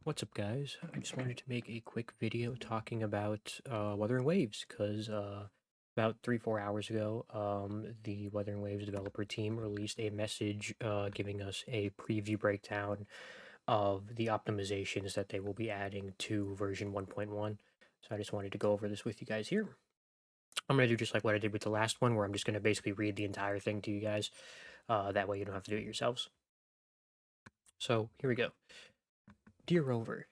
What's up, guys? I just wanted to make a quick video talking about Wuthering Waves because about 3-4 hours ago, the Wuthering Waves developer team released a message giving us a preview breakdown of the optimizations that they will be adding to version 1.1. So I just wanted to go over this with you guys here. I'm going to do just like what I did with the last one, where I'm just going to basically read the entire thing to you guys. That way you don't have to do it yourselves. So here we go. Dear Rover,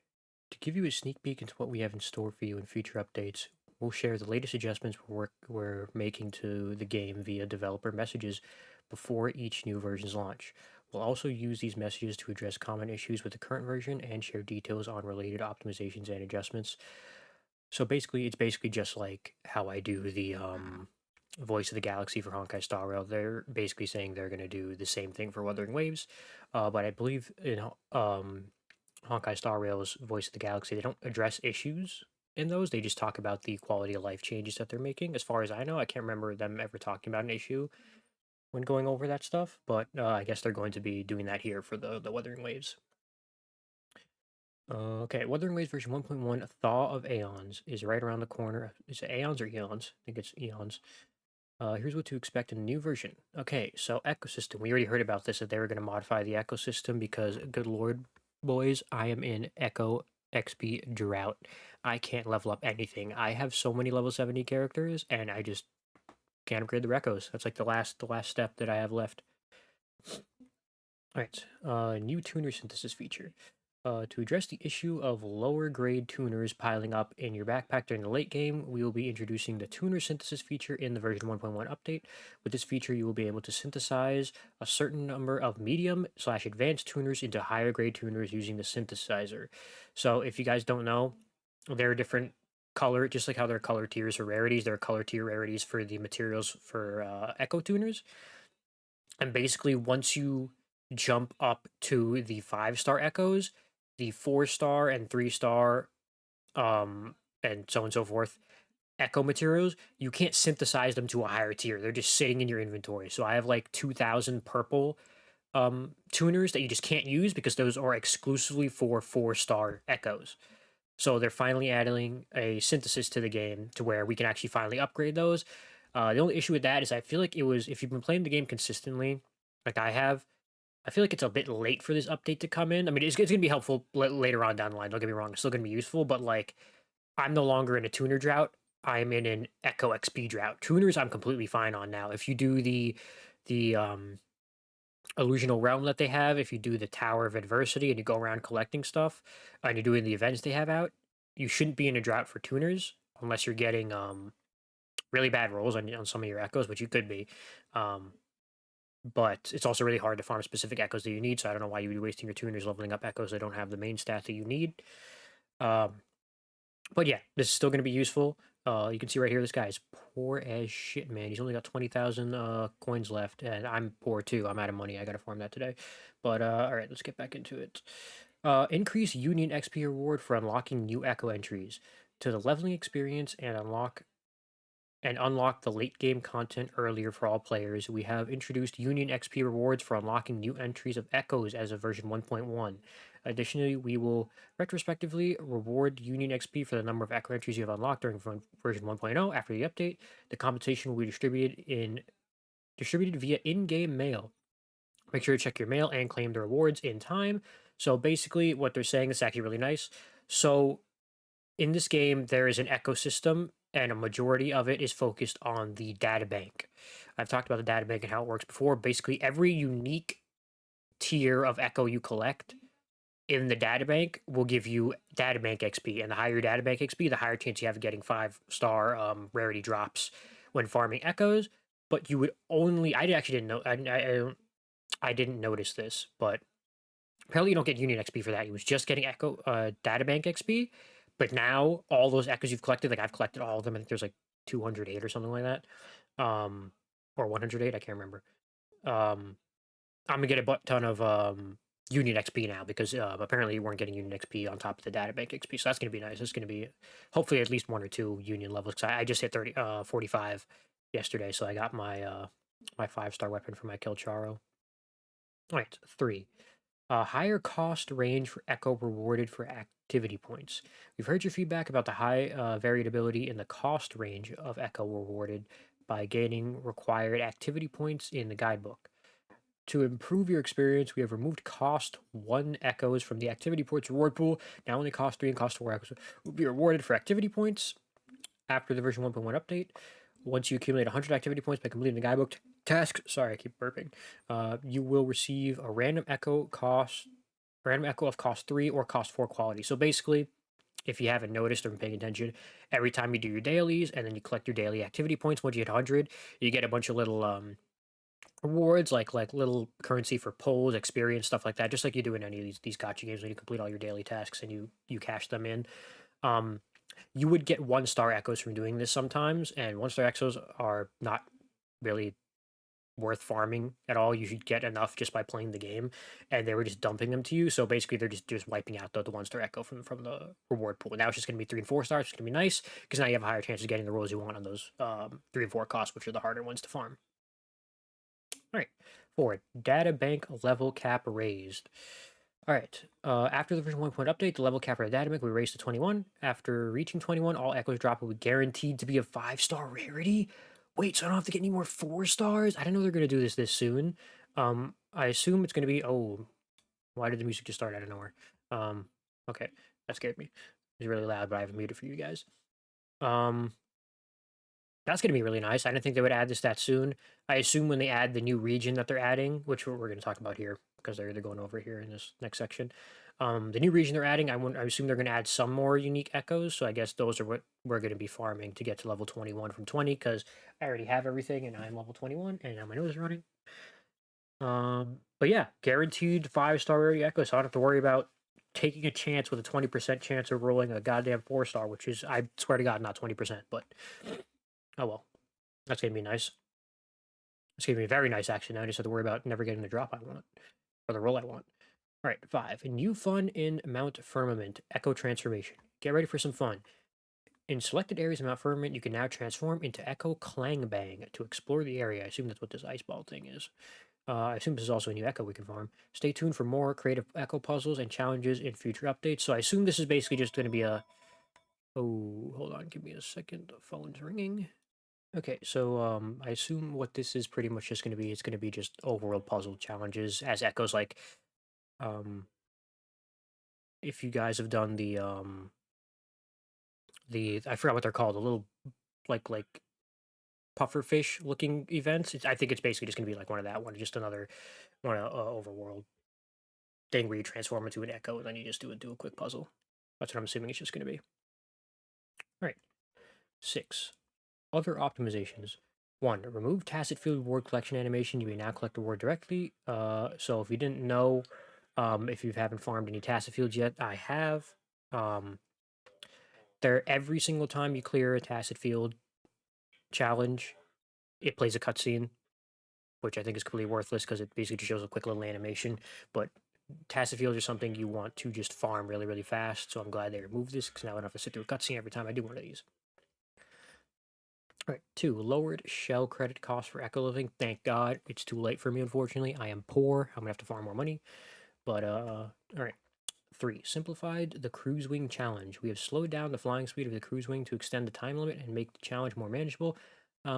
to give you a sneak peek into what we have in store for you in future updates, we'll share the latest adjustments we're making to the game via developer messages before each new version's launch. We'll also use these messages to address common issues with the current version and share details on related optimizations and adjustments. So basically, it's basically just like how I do the Voice of the Galaxy for Honkai Star Rail. They're basically saying they're going to do the same thing for Wuthering Waves, but I believe Honkai Star Rail's Voice of the Galaxy, they don't address issues in those. They just talk about the quality of life changes that they're making. As far as I know, I can't remember them ever talking about an issue when going over that stuff, but I guess they're going to be doing that here for the Wuthering Waves. Okay, Wuthering Waves version 1.1 Thaw of Aeons is right around the corner. Is it Aeons or Eons? I think it's Eons. Here's what to expect in the new version. Okay, so ecosystem. We already heard about this, that they were going to modify the ecosystem because, good lord, boys, I am in Echo XP drought. I can't level up anything. I have so many level 70 characters, and I just can't upgrade the recos. That's like the last step that I have left. All right, new tuner synthesis feature. To address the issue of lower grade tuners piling up in your backpack during the late game, we will be introducing the tuner synthesis feature in the version 1.1 update. With this feature, you will be able to synthesize a certain number of medium/advanced tuners into higher grade tuners using the synthesizer. So, if you guys don't know, there are different color, just like how there are color tiers for rarities, there are color tier rarities for the materials for echo tuners. And basically, once you jump up to the 5-star echoes, the 4-star and 3-star, and so on and so forth, echo materials, you can't synthesize them to a higher tier. They're just sitting in your inventory. So I have like 2,000 purple tuners that you just can't use because those are exclusively for 4-star echoes. So they're finally adding a synthesis to the game to where we can actually finally upgrade those. The only issue with that is I feel like it was, if you've been playing the game consistently, like I have, I feel like it's a bit late for this update to come in. I mean, it's going to be helpful later on down the line. Don't get me wrong; it's still going to be useful. But like, I'm no longer in a tuner drought. I'm in an Echo XP drought. Tuners, I'm completely fine on now. If you do the illusional realm that they have, if you do the Tower of Adversity and you go around collecting stuff, and you're doing the events they have out, you shouldn't be in a drought for tuners unless you're getting really bad rolls on some of your echoes, which you could be. Um, but it's also really hard to farm specific echoes that you need. So I don't know why you would be wasting your tuners leveling up echoes that don't have the main stat that you need. Um, but yeah, this is still going to be useful. You can see right here, this guy is poor as shit, man. He's only got 20,000 coins left, and I'm poor too. I'm out of money. I got to farm that today. But all right, let's get back into it. Increase Union XP reward for unlocking new echo entries to the leveling experience and unlock the late game content earlier for all players. We have introduced Union XP rewards for unlocking new entries of Echoes as of version 1.1. Additionally, we will retrospectively reward Union XP for the number of Echo entries you have unlocked during version 1.0 after the update. The compensation will be distributed via in-game mail. Make sure to check your mail and claim the rewards in time. So basically, what they're saying is actually really nice. So in this game, there is an ecosystem, and a majority of it is focused on the data bank. I've talked about the data bank and how it works before. Basically, every unique tier of echo you collect in the data bank will give you data bank XP, and the higher your data bank XP, the higher chance you have of getting 5-star rarity drops when farming echoes. But you would only, I actually didn't know, I didn't notice this, but apparently you don't get Union XP for that. You was just getting Echo Databank XP, but now all those Echoes you've collected, like I've collected all of them. I think there's like 208 or something like that, or 108. I can't remember. I'm gonna get a ton of Union XP now because apparently you weren't getting Union XP on top of the Databank XP, so that's gonna be nice. It's gonna be hopefully at least 1 or 2 Union levels. Cause I just hit 45 yesterday, so I got my my 5-star weapon for my Kilcharo. All right, 3. A higher cost range for Echo rewarded for activity points. We've heard your feedback about the high variability in the cost range of Echo rewarded by gaining required activity points in the guidebook. To improve your experience, we have removed cost 1 echoes from the activity points reward pool. Now only cost 3 and cost 4 echoes will be rewarded for activity points after the version 1.1 update. Once you accumulate 100 activity points by completing the guidebook task, sorry, I keep burping, you will receive a random echo of cost 3 or cost 4 quality. So basically, if you haven't noticed or been paying attention, every time you do your dailies and then you collect your daily activity points, once you hit 100, you get a bunch of little rewards like little currency for pulls, experience, stuff like that, just like you do in any of these gotcha games when you complete all your daily tasks and you cash them in. Um, you would get 1-star echoes from doing this sometimes, and 1-star echoes are not really worth farming at all. You should get enough just by playing the game, and they were just dumping them to you. So basically, they're just wiping out the 1-star echo from the reward pool. Now it's just going to be 3 and 4 stars. It's going to be nice because now you have a higher chance of getting the rolls you want on those 3 and 4 costs, which are the harder ones to farm. All right, forward data bank level cap raised. All right. After the version 1 update, the level cap for the data bank will be raised to 21. After reaching 21, all echoes drop will be guaranteed to be a 5-star rarity. Wait, so I don't have to get any more 4 stars? I didn't know they're going to do this soon. I assume it's going to be. Oh, why did the music just start out of nowhere? Um, okay, that scared me. It was really loud, but I have it muted for you guys. Um, that's going to be really nice. I didn't think they would add this that soon. I assume when they add the new region that they're adding, which we're going to talk about here because they're going over here in this next section. The new region they're adding, I assume they're going to add some more unique echoes. So I guess those are what we're going to be farming to get to level 21 from 20 because I already have everything and I'm level 21 and now my nose is running. But yeah, guaranteed 5-star rarity echo, so I don't have to worry about taking a chance with a 20% chance of rolling a goddamn 4-star, which is, I swear to God, not 20%, but oh well. That's gonna be nice. It's gonna be very nice, actually. Now I just have to worry about never getting the drop I want or the roll I want. All right, 5. New fun in Mount Firmament Echo Transformation. Get ready for some fun. In selected areas of Mount Firmament, you can now transform into Echo Clang Bang to explore the area. I assume that's what this ice ball thing is. I assume this is also a new Echo we can farm. Stay tuned for more creative Echo puzzles and challenges in future updates. So I assume this is basically just going to be a. Oh, hold on, give me a second. The phone's ringing. Okay, so I assume what this is pretty much just going to be. It's going to be just overworld puzzle challenges as Echoes. Like, um, if you guys have done the I forgot what they're called, the little like pufferfish looking events. I think it's basically just going to be like one of that one, just another one overworld thing where you transform into an Echo and then you just do a quick puzzle. That's what I'm assuming it's just going to be. All right. 6. Other optimizations. 1. Remove tacit field reward collection animation. You may now collect the reward directly. So if you didn't know, if you haven't farmed any tacit fields yet, I have. There every single time you clear a tacit field challenge, it plays a cutscene, which I think is completely worthless because it basically just shows a quick little animation. But tacit fields are something you want to just farm really, really fast. So I'm glad they removed this because now I don't have to sit through a cutscene every time I do one of these. All right, 2. Lowered shell credit cost for Echo Living. Thank God. It's too late for me, unfortunately. I am poor. I'm going to have to farm more money. But, all right. 3. Simplified the Cruise Wing Challenge. We have slowed down the flying speed of the Cruise Wing to extend the time limit and make the challenge more manageable. I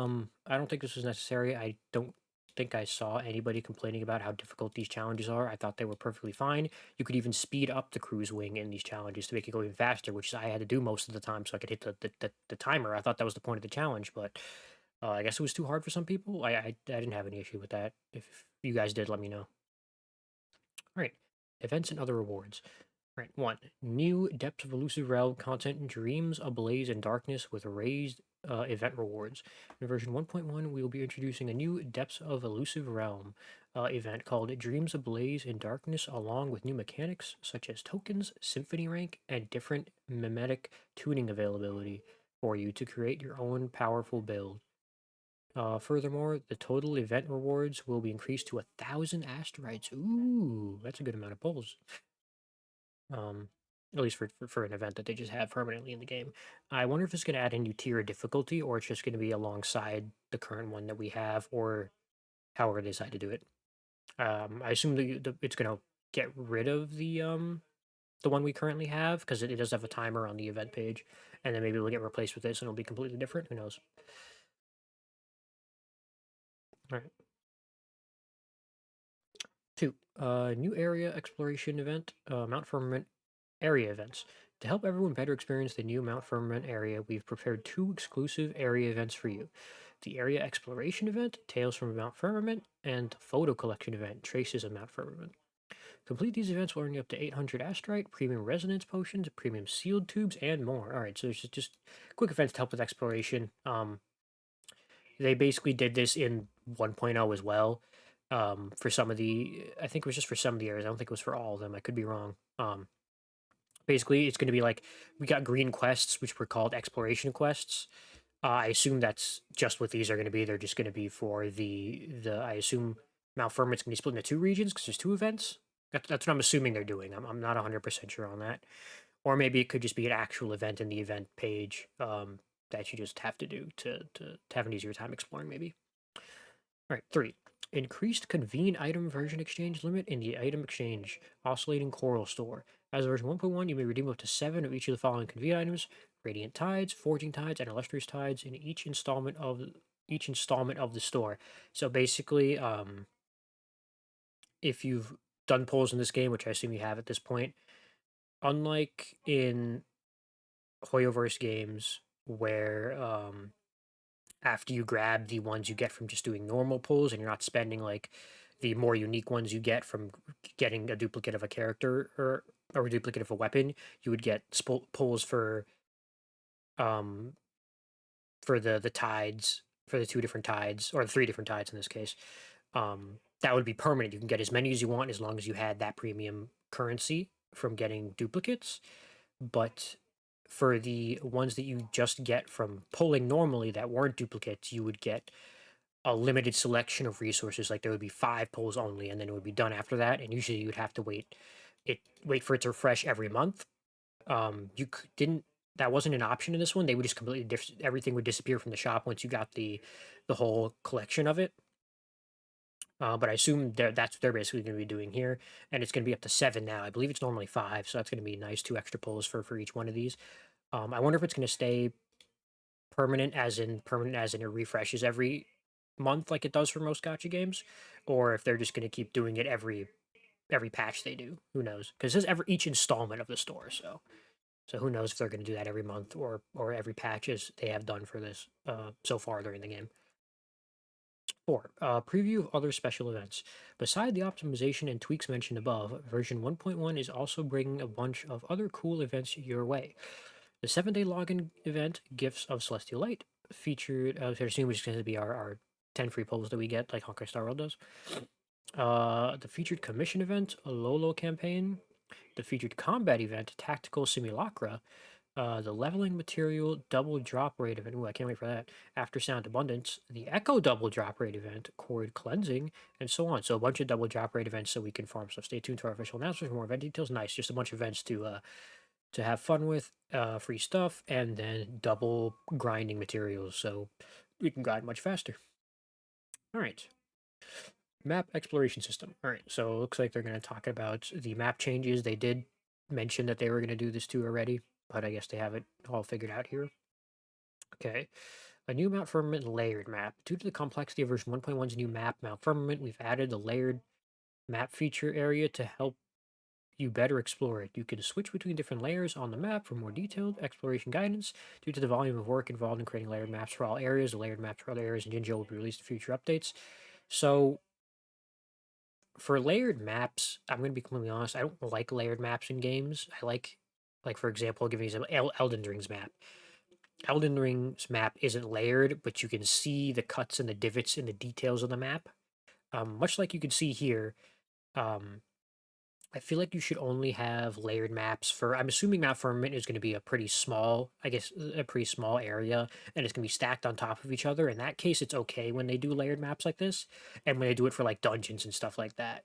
don't think this was necessary. I don't think I saw anybody complaining about how difficult these challenges are. I thought they were perfectly fine. You could even speed up the cruise wing in these challenges to make it go even faster, which I had to do most of the time so I could hit the timer. I thought that was the point of the challenge, but I guess it was too hard for some people. I didn't have any issue with that. If you guys did, let me know. All right, events and other rewards. Right. 1. New Depths of Elusive Realm content, Dreams Ablaze in Darkness with raised event rewards. In version 1.1, we will be introducing a new Depths of Elusive Realm event called Dreams Ablaze in Darkness, along with new mechanics such as tokens, symphony rank, and different mimetic tuning availability for you to create your own powerful build. Furthermore, the total event rewards will be increased to 1,000 asteroids. Ooh, that's a good amount of pulls. um, at least for an event that they just have permanently in the game. I wonder if it's going to add a new tier of difficulty, or it's just going to be alongside the current one that we have, or however they decide to do it. I assume it's going to get rid of the one we currently have because it does have a timer on the event page, and then maybe it'll get replaced with this and it'll be completely different. Who knows? All right. 2. New area exploration event, Mount Firmament area events. To help everyone better experience the new Mount Firmament area, we've prepared 2 exclusive area events for you. The Area Exploration event, Tales from Mount Firmament, and the Photo Collection event, Traces of Mount Firmament. Complete these events will earn you up to 800 Astrite, premium resonance potions, premium sealed tubes, and more. All right, so there's just quick events to help with exploration. They basically did this in 1.0 as well. For some of the, I think it was just for some of the areas. I don't think it was for all of them. I could be wrong. Basically, it's going to be like we got green quests, which were called exploration quests. I assume that's just what these are going to be. They're just going to be for the. I assume Mount Firmament's going to be split into 2 regions because there's 2 events. That's what I'm assuming they're doing. I'm not 100% sure on that. Or maybe it could just be an actual event in the event page that you just have to do to have an easier time exploring, maybe. All right, 3. Increased convene item version exchange limit in the item exchange oscillating coral store. As of version 1.1, you may redeem up to 7 of each of the following convene items: Radiant Tides, Forging Tides, and Illustrious Tides in each installment of the store. So basically, if you've done polls in this game, which I assume you have at this point, unlike in Hoyoverse games where after you grab the ones you get from just doing normal pulls and you're not spending like the more unique ones you get from getting a duplicate of a character or a duplicate of a weapon, you would get pulls um for the tides, for the 2 different tides or the 3 different tides in this case. That would be permanent. You can get as many as you want as long as you had that premium currency from getting duplicates. But for the ones that you just get from pulling normally that weren't duplicates, you would get a limited selection of resources. Like there would be 5 pulls only, and then it would be done after that. And usually you would have to wait for it to refresh every month. Didn't that wasn't an option in this one. They would just completely everything would disappear from the shop once you got the whole collection of it. But I assume that's what they're basically going to be doing here, and it's going to be up to 7 now. I believe it's normally 5, so that's going to be nice. 2 extra pulls for each one of these. I wonder if it's going to stay permanent as in it refreshes every month like it does for most gotcha games, or if they're just going to keep doing it every patch they do. Who knows? Because this is each installment of the store, so who knows if they're going to do that every month or every patch as they have done for this so far during the game. 4. Preview of other special events. Beside the optimization and tweaks mentioned above, version 1.1 is also bringing a bunch of other cool events your way. The 7-day login event, Gifts of Celestial Light, featured, I assume which is going to be our 10 free polls that we get, like Honkai Star Rail does. The featured commission event, a Lolo campaign. The featured combat event, Tactical Simulacra. The leveling material double drop rate event. Ooh, I can't wait for that. After Sound Abundance, the Echo double drop rate event, Chord Cleansing, and so on. So a bunch of double drop rate events so we can farm. So stay tuned to our official announcements for more event details. Nice, just a bunch of events to have fun with, free stuff, and then double grinding materials so we can grind much faster. All right. Map exploration system. All right. So it looks like they're going to talk about the map changes. They did mention that they were going to do this too already, but I guess they have it all figured out here. Okay. A new Mount Firmament layered map. Due to the complexity of version 1.1's new map, Mount Firmament, we've added the layered map feature area to help you better explore it. You can switch between different layers on the map for more detailed exploration guidance. Due to the volume of work involved in creating layered maps for all areas, the layered maps for other areas in Jinjo will be released in future updates. So, for layered maps, I'm going to be completely honest. I don't like layered maps in games. I like for example, I'll give you an example, Elden Ring's map. Elden Ring's map isn't layered, but you can see the cuts and the divots in the details of the map. Much like you can see here, um, I feel like you should only have layered maps for. I'm assuming Mount Firmament is going to be a pretty small, I guess, a pretty small area, and it's going to be stacked on top of each other. In that case, it's okay when they do layered maps like this, and when they do it for like dungeons and stuff like that.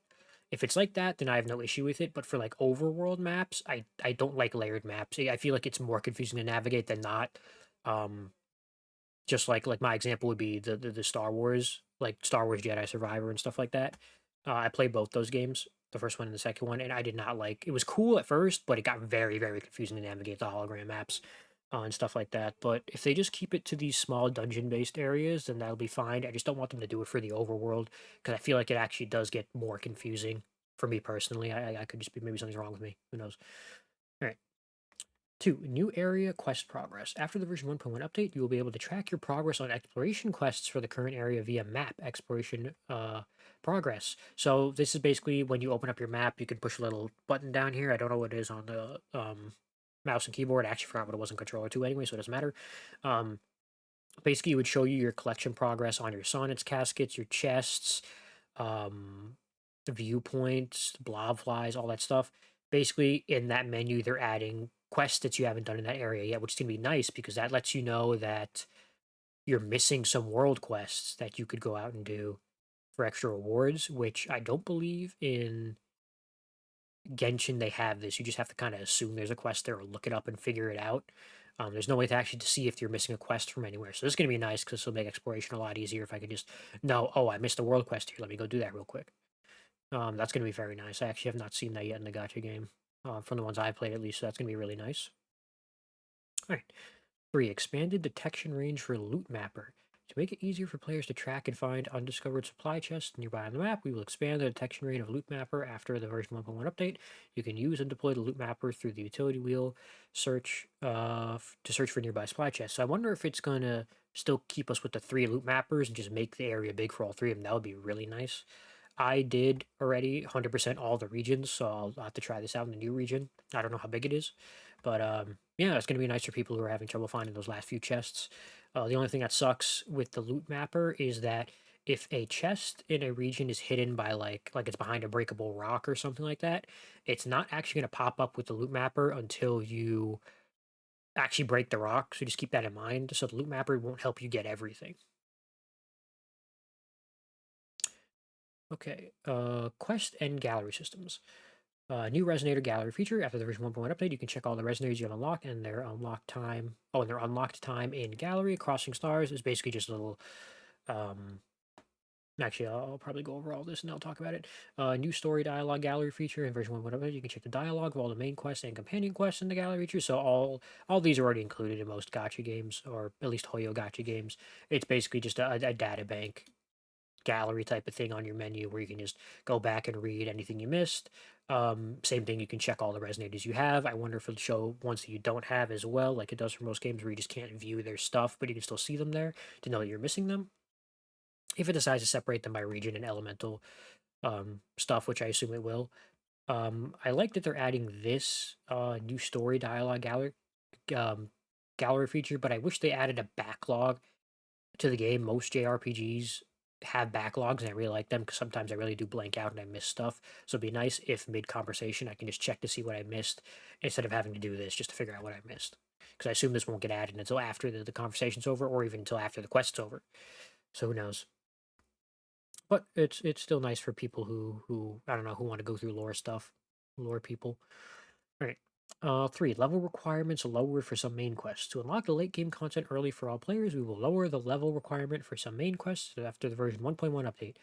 If it's like that, then I have no issue with it. But for like overworld maps, I don't like layered maps. I feel like it's more confusing to navigate than not. Um, just like my example would be the Star Wars, like Star Wars Jedi Survivor and stuff like that. I play both those games. the first one and the second one, and I did not like. It was cool at first, but it got very, very confusing to navigate the hologram maps and stuff like that. But if they just keep it to these small dungeon-based areas, then that'll be fine. I just don't want them to do it for the overworld because I feel like it actually does get more confusing for me personally. I could just be maybe something's wrong with me. Who knows? All right. 2. New area quest progress. After the version 1.1 update, you will be able to track your progress on exploration quests for the current area via map exploration progress. So this is basically when you open up your map, you can push a little button down here. I don't know what it is on the mouse and keyboard. I actually forgot what it was in controller 2 anyway, so it doesn't matter. Um, Basically, it would show you your collection progress on your sonnets, caskets, your chests, um, the viewpoints, blob flies, all that stuff. Basically, in that menu, they're adding quests that you haven't done in that area yet, which is going to be nice because that lets you know that you're missing some world quests that you could go out and do for extra rewards, which I don't believe in Genshin they have this. You just have to kind of assume there's a quest there or look it up and figure it out. There's no way to actually to see if you're missing a quest from anywhere. So this is going to be nice because this will make exploration a lot easier if I could just know, oh, I missed a world quest here. Let me go do that real quick. That's going to be very nice. I actually have not seen that yet in the gacha game, from the ones I've played at least. So that's going to be really nice. All right. 3. Expanded detection range for loot mapper. To make it easier for players to track and find undiscovered supply chests nearby on the map, we will expand the detection range of loot mapper after the version 1.1 update. You can use and deploy the loot mapper through the utility wheel search to search for nearby supply chests. So I wonder if it's going to still keep us with the 3 loot mappers and just make the area big for all 3 of them. That would be really nice. I did already 100% all the regions, so I'll have to try this out in the new region. I don't know how big it is, but yeah, it's going to be nice for people who are having trouble finding those last few chests. The only thing that sucks with the loot mapper is that if a chest in a region is hidden by like it's behind a breakable rock or something like that, it's not actually going to pop up with the loot mapper until you actually break the rock. So just keep that in mind. So the loot mapper won't help you get everything. Okay, quest and gallery systems. New Resonator Gallery feature. After the version 1.1 update, you can check all the Resonators you have unlocked and their unlocked time. Oh, and their unlocked time in Gallery. Crossing Stars is basically just a little. Um, Actually, I'll probably go over all this and I'll talk about it. New story dialogue gallery feature in version 1.1 update. You can check the dialogue of all the main quests and companion quests in the gallery feature. So all these are already included in most gacha games, or at least Hoyo gacha games. It's basically just a data bank gallery type of thing on your menu where you can just go back and read anything you missed. Same thing, you can check all the resonators you have. I wonder if it'll show ones that you don't have as well, like it does for most games where you just can't view their stuff, but you can still see them there to know that you're missing them. If it decides to separate them by region and elemental stuff, which I assume it will. I like that they're adding this new story dialogue um, gallery feature, but I wish they added a backlog to the game. Most JRPGs have backlogs, and I really like them because sometimes I really do blank out and I miss stuff. So it'd be nice if mid conversation I can just check to see what I missed instead of having to do this just to figure out what I missed. Because I assume this won't get added until after the conversation's over, or even until after the quest's over. So who knows? But it's still nice for people who I don't know who want to go through lore stuff, lore people. All right. 3. Level requirements lowered for some main quests. To unlock the late game content early for all players, we will lower the level requirement for some main quests after the version 1.1 update.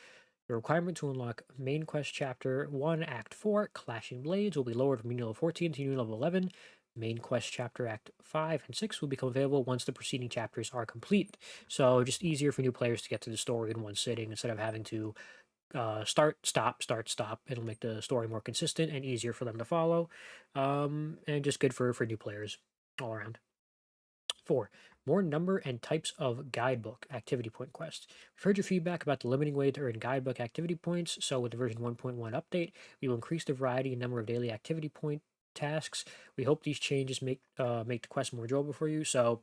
The requirement to unlock main quest chapter 1, Act 4, Clashing Blades, will be lowered from new level 14 to new level 11. Main quest chapter Act 5 and 6 will become available once the preceding chapters are complete. So just easier for new players to get to the story in one sitting instead of having to start, stop, start, stop. It'll make the story more consistent and easier for them to follow, and just good for new players all around. 4. More number and types of guidebook activity point quests. We've heard your feedback about the limiting way to earn guidebook activity points, so with the version 1.1 update, we will increase the variety and number of daily activity point tasks. We hope these changes make the quest more enjoyable for you. So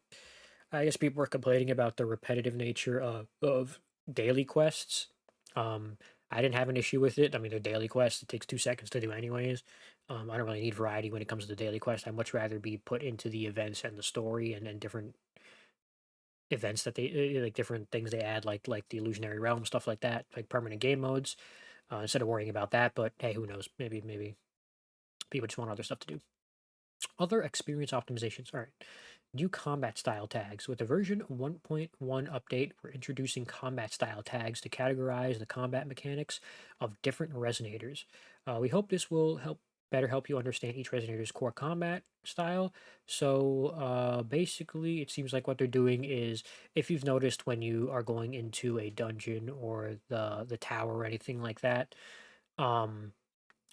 I guess people were complaining about the repetitive nature of daily quests. Um, I didn't have an issue with it. I mean, they're daily quests. It takes 2 seconds to do anyways. I don't really need variety when it comes to the daily quest. I'd much rather be put into the events and the story and different events that they like different things they add, like the illusionary realm stuff like that, like permanent game modes. Instead of worrying about that, but hey, who knows? Maybe people just want other stuff to do. Other experience optimizations. All right. New combat style tags. With the version 1.1 update, we're introducing combat style tags to categorize the combat mechanics of different resonators. We hope this will help you understand each resonator's core combat style. So basically, it seems like what they're doing is, if you've noticed when you are going into a dungeon or the tower or anything like that, um,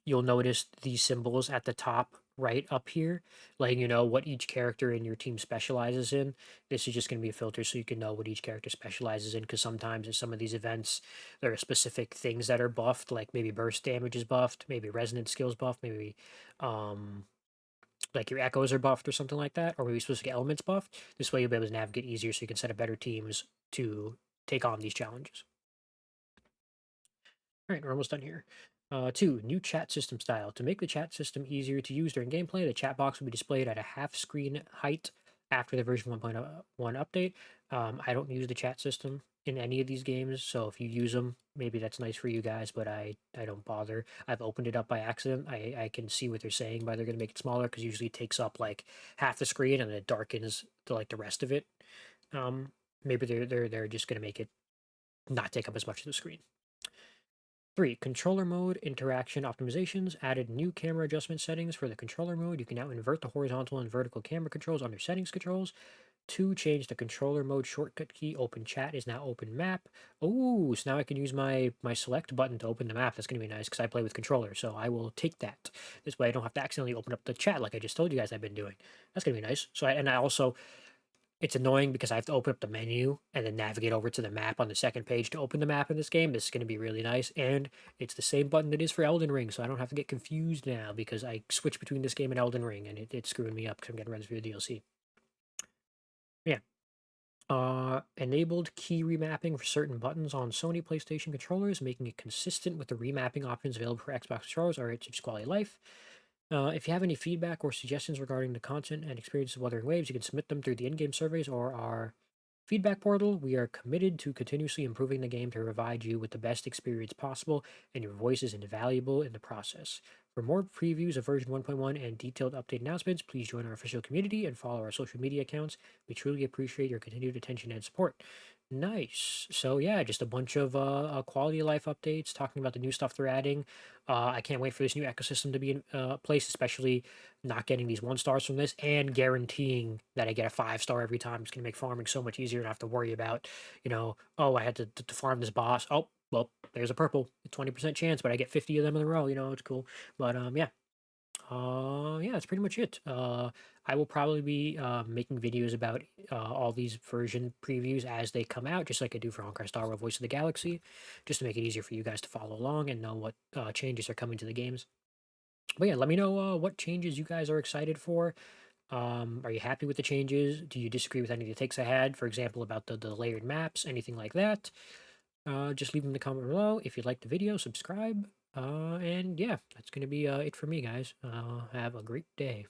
you'll notice these symbols at the top right up here, letting you know what each character in your team specializes in. This is just going to be a filter so you can know what each character specializes in, because sometimes in some of these events, there are specific things that are buffed, like maybe burst damage is buffed, maybe resonance skills buffed, maybe um, like your echoes are buffed or something like that, or maybe specific elements buffed. This way you'll be able to navigate easier so you can set up better teams to take on these challenges. All right, we're almost done here. Two, new chat system style. To make the chat system easier to use during gameplay, the chat box will be displayed at a half screen height after the version 1.1 update. I don't use the chat system in any of these games, so if you use them, maybe that's nice for you guys, but I don't bother. I've opened it up by accident. I can see what they're saying by they're going to make it smaller, because usually it takes up like half the screen and then it darkens to like the rest of it. Um, Maybe they're just going to make it not take up as much of the screen. Three, controller mode interaction optimizations. Added new camera adjustment settings for the controller mode. You can now invert the horizontal and vertical camera controls under settings controls. Two, change the controller mode shortcut key. Open chat is now open map. Oh, so now I can use my select button to open the map. That's going to be nice because I play with controller. So I will take that. This way I don't have to accidentally open up the chat like I just told you guys I've been doing. That's going to be nice. And I also, it's annoying because I have to open up the menu and then navigate over to the map on the second page to open the map in this game. This is going to be really nice. And it's the same button that is for Elden Ring, so I don't have to get confused now because I switch between this game and Elden Ring, and it's screwing me up because I'm getting ready for the DLC. Yeah. Enabled key remapping for certain buttons on Sony PlayStation controllers, making it consistent with the remapping options available for Xbox controllers. All right, just quality of life. If you have any feedback or suggestions regarding the content and experiences of Wuthering Waves, you can submit them through the in-game surveys or our feedback portal. We are committed to continuously improving the game to provide you with the best experience possible, and your voice is invaluable in the process. For more previews of version 1.1 and detailed update announcements, please join our official community and follow our social media accounts. We truly appreciate your continued attention and support. Nice. So yeah, just a bunch of quality of life updates talking about the new stuff they're adding. I can't wait for this new ecosystem to be in place, especially not getting these 1 stars from this and guaranteeing that I get a 5 star every time. It's going to make farming so much easier and not have to worry about, oh, I had to farm this boss. Oh, well, there's a purple, 20% chance, but I get 50 of them in a row. It's cool. But yeah. Yeah, that's pretty much it. I will probably be making videos about all these version previews as they come out, just like I do for Honkai Star Rail Voice of the Galaxy, just to make it easier for you guys to follow along and know what changes are coming to the games. But yeah, let me know what changes you guys are excited for. Are you happy with the changes? Do you disagree with any of the takes I had? For example, about the layered maps, anything like that? Just leave them in the comment below. If you liked the video, subscribe. And yeah, that's going to be it for me, guys. Have a great day.